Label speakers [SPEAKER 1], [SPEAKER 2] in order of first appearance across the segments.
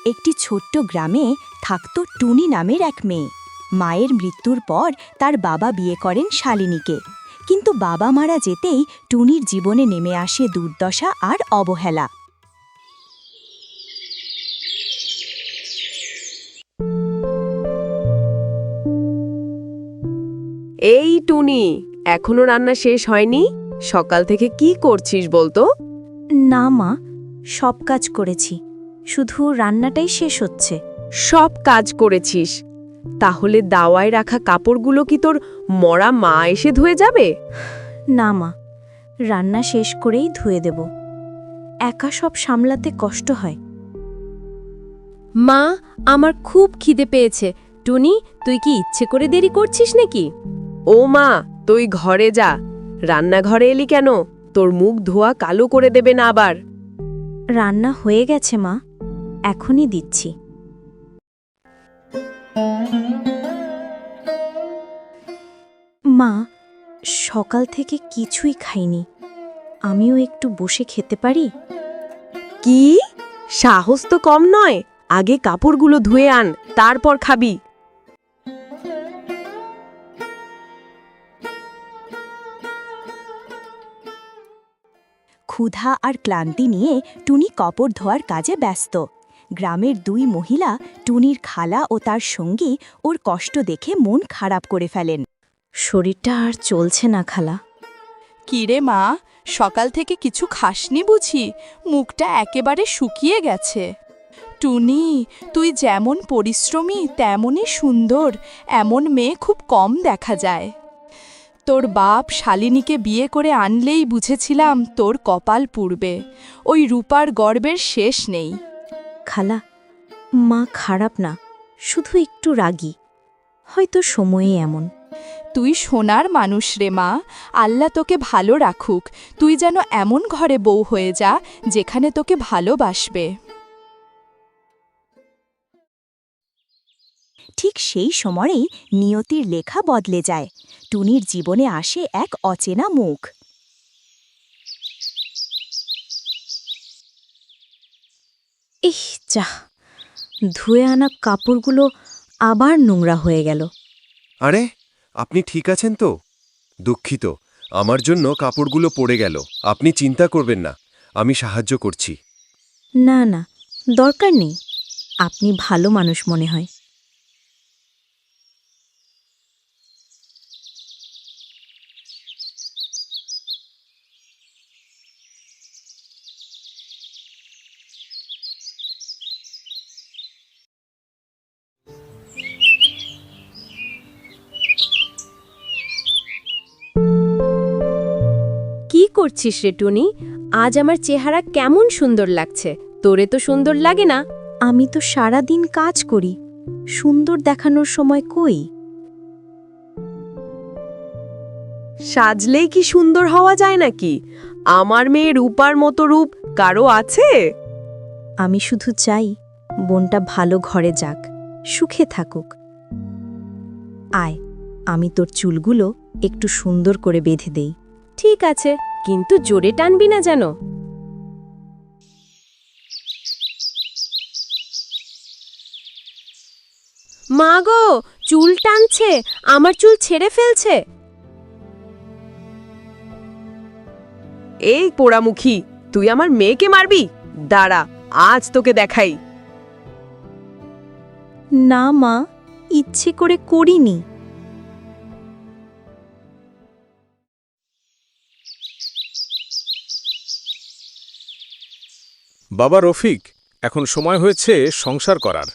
[SPEAKER 1] একটি ছোট্ট গ্রামে থাকত টুনি নামের এক মেয়ে। মায়ের মৃত্যুর পর তার বাবা বিয়ে করেন শালিনীকে, কিন্তু বাবা মারা যেতেই টুনির জীবনে নেমে আসে দুর্দশা আর অবহেলা।
[SPEAKER 2] এই টুনি, এখনো রান্না শেষ হয়নি? সকাল থেকে কি করছিস বলতো?
[SPEAKER 1] না মা, সব কাজ করেছি, শুধু রান্নাটাই শেষ হচ্ছে।
[SPEAKER 2] সব কাজ করেছিস, তাহলে দাওয়ায় রাখা কাপড়গুলো কি তোর মরা মা এসে ধুয়ে যাবে?
[SPEAKER 1] না মা, রান্না শেষ করেই ধুয়ে দেব। একা সব সামলাতে কষ্ট হয়।
[SPEAKER 3] মা, আমার খুব খিদে পেয়েছে। টুনি, তুই কি ইচ্ছে করে দেরি করছিস নাকি?
[SPEAKER 2] ও মা, তুই ঘরে যা। রান্নাঘরে এলি কেন? তোর মুখ ধোয়া কালো করে দেবে না আবার।
[SPEAKER 1] রান্না হয়ে গেছে মা, এখনই দিচ্ছি। মা, সকাল থেকে কিছুই খাইনি, আমিও একটু বসে খেতে পারি?
[SPEAKER 2] কি সাহস তো কম নয়! আগে কাপড়গুলো ধুয়ে আন, তারপর খাবি।
[SPEAKER 1] ক্ষুধা আর ক্লান্তি নিয়ে টুনি কাপড় ধোয়ার কাজে ব্যস্ত। গ্রামের দুই মহিলা, টুনির খালা ও তার সঙ্গী, ওর কষ্ট দেখে মন খারাপ করে ফেলেন। শরীরটা আর চলছে না খালা।
[SPEAKER 4] কিরে মা, সকাল থেকে কিছু খাসনি বুঝি? মুখটা একেবারে শুকিয়ে গেছে। টুনি, তুই যেমন পরিশ্রমী তেমনই সুন্দর, এমন মেয়ে খুব কম দেখা যায়। তোর বাপ শালিনীকে বিয়ে করে আনলেই বুঝেছিলাম তোর কপাল পুড়বে। ওই রূপার গর্বের শেষ নেই।
[SPEAKER 1] খালা, মা খারাপ না, শুধু একটু রাগী, হয়তো সময়ে এমন।
[SPEAKER 4] তুই সোনার মানুষ রে মা, আল্লাহ তোকে ভালো রাখুক। তুই যেন এমন ঘরে বউ হয়ে যা যেখানে তোকে ভালোবাসবে।
[SPEAKER 1] ঠিক সেই সময়েই নিয়তির লেখা বদলে যায়। টুনির জীবনে আসে এক অচেনা মুখ। ইহ যা, ধুয়ে আনা কাপড়গুলো আবার নোংরা হয়ে গেল।
[SPEAKER 5] আরে, আপনি ঠিক আছেন তো? দুঃখিত, আমার জন্য কাপড়গুলো পড়ে গেল। আপনি চিন্তা করবেন না, আমি সাহায্য করছি।
[SPEAKER 1] না না, দরকার নেই, আপনি ভালো মানুষ মনে হয়।
[SPEAKER 3] কি করছিস রে টুনি? আজ আমার চেহারা কেমন সুন্দর লাগছে, তোরে তো সুন্দর লাগে না।
[SPEAKER 1] আমি তো সারা দিন কাজ করি, সুন্দর দেখানোর সময় কই?
[SPEAKER 2] সাজলেই কি সুন্দর হওয়া যায় নাকি? আমার মেয়ে রূপার মতো রূপ কারো আছে?
[SPEAKER 1] আমি শুধু চাই বোনটা ভালো ঘরে যাক, সুখে থাকুক। আয়, আমি তোর চুলগুলো একটু সুন্দর করে বেঁধে দেই।
[SPEAKER 3] ঠিক আছে, কিন্তু জোরে টানবি না যেন। মা গো, চুল টানছে, আমার চুল ছেড়ে ফেলছে।
[SPEAKER 2] এই পোড়ামুখী, তুই আমার মেয়েকে মারবি? দাঁড়া, আজ তোকে দেখাই।
[SPEAKER 1] না মা, ইচ্ছে করে করিনি।
[SPEAKER 6] বাবা রফিক, এখন সময় হয়েছে সংসার করার।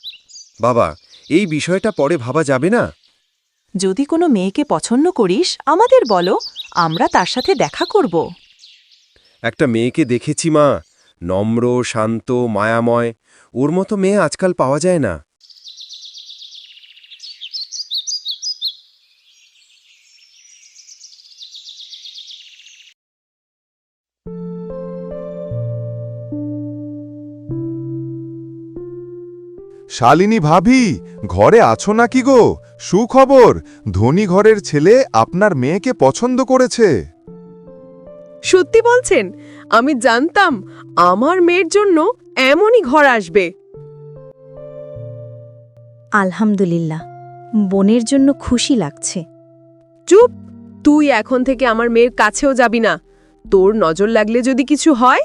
[SPEAKER 5] বাবা, এই বিষয়টা পরে ভাবা যাবে না?
[SPEAKER 7] যদি কোনো মেয়েকে পছন্দ করিস আমাদের বলো, আমরা তার সাথে দেখা করব।
[SPEAKER 5] একটা মেয়েকে দেখেছি মা, নম্র, শান্ত, মায়াময়। ওর মতো মেয়ে আজকাল পাওয়া যায় না।
[SPEAKER 8] শালিনী ভাবি, ঘরে আছো নাকি গো? সুখবর, ধনী ঘরের ছেলে আপনার মেয়েকে পছন্দ করেছে।
[SPEAKER 2] সত্যি বলছেন? আমি জানতাম আমার মেয়ের জন্য এমনই ঘর আসবে।
[SPEAKER 1] আলহামদুলিল্লাহ, বোনের জন্য খুশি লাগছে।
[SPEAKER 2] চুপ, তুই এখন থেকে আমার মেয়ের কাছেও যাবি না। তোর নজর লাগলে যদি কিছু হয়।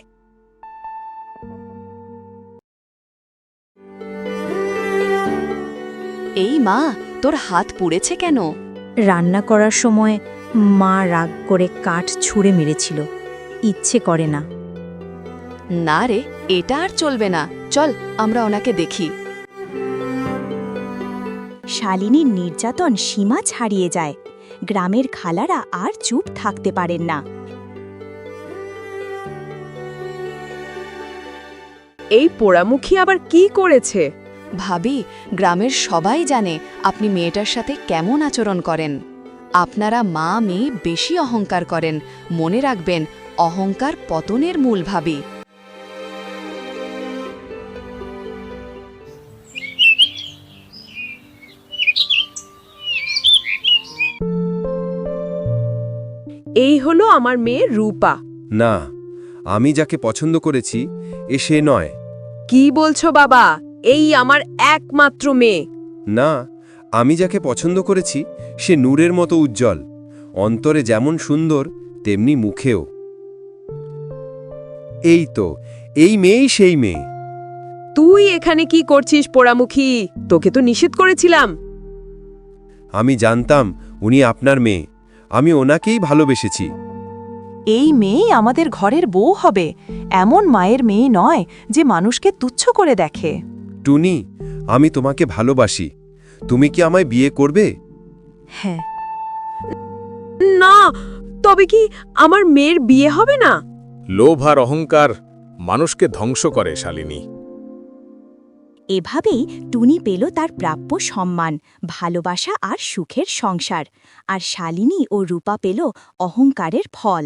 [SPEAKER 7] এই মা, তোর হাত পুড়েছে কেন?
[SPEAKER 1] রান্না করার সময় মা রাগ করে কাঠ ছুঁড়ে মেরেছিল, ইচ্ছে করে না।
[SPEAKER 7] না রে, এটা আর চলবে না। চল আমরা ওনাকে দেখি।
[SPEAKER 1] শালিনীর নির্যাতন সীমা ছাড়িয়ে যায়। গ্রামের খালারা আর চুপ থাকতে পারেন না।
[SPEAKER 2] এই পোড়ামুখী আবার কি করেছে?
[SPEAKER 7] ভাবি, গ্রামের সবাই জানে আপনি মেয়েটার সাথে কেমন আচরণ করেন। আপনারা মা মেয়ে বেশি অহংকার করেন। মনে রাখবেন, অহংকার পতনের মূল। ভাবি,
[SPEAKER 2] এই হলো আমার মেয়ে রূপা।
[SPEAKER 5] না, আমি যাকে পছন্দ করেছি এ সে নয়।
[SPEAKER 2] কি বলছো বাবা? এই আমার একমাত্র মেয়ে।
[SPEAKER 5] না, আমি যাকে পছন্দ করেছি সে নূরের মতো উজ্জ্বল। অন্তরে যেমন সুন্দর তেমনি মুখেও। এই তো, এই মেয়েই সেই মেয়ে।
[SPEAKER 2] তুই এখানে কি করছিস পোড়ামুখী? তোকে তো নিষেধ করেছিলাম।
[SPEAKER 5] আমি জানতাম উনি আপনার মেয়ে। আমি ওনাকেই ভালোবেসেছি।
[SPEAKER 7] এই মেয়ে আমাদের ঘরের বউ হবে। এমন মায়ের মেয়ে নয় যে মানুষকে তুচ্ছ করে দেখে।
[SPEAKER 5] টুনি, আমি তোমাকে ভালোবাসি। তুমি কি আমায় বিয়ে করবে?
[SPEAKER 1] হ্যাঁ।
[SPEAKER 2] না, তবে কি আমার মেয়ের বিয়ে হবে না?
[SPEAKER 6] লোভ আর অহংকার মানুষকে ধ্বংস করে শালিনী।
[SPEAKER 1] এভাবেই টুনি পেল তার প্রাপ্য সম্মান, ভালোবাসা আর সুখের সংসার। আর শালিনী ও রূপা পেল অহংকারের ফল।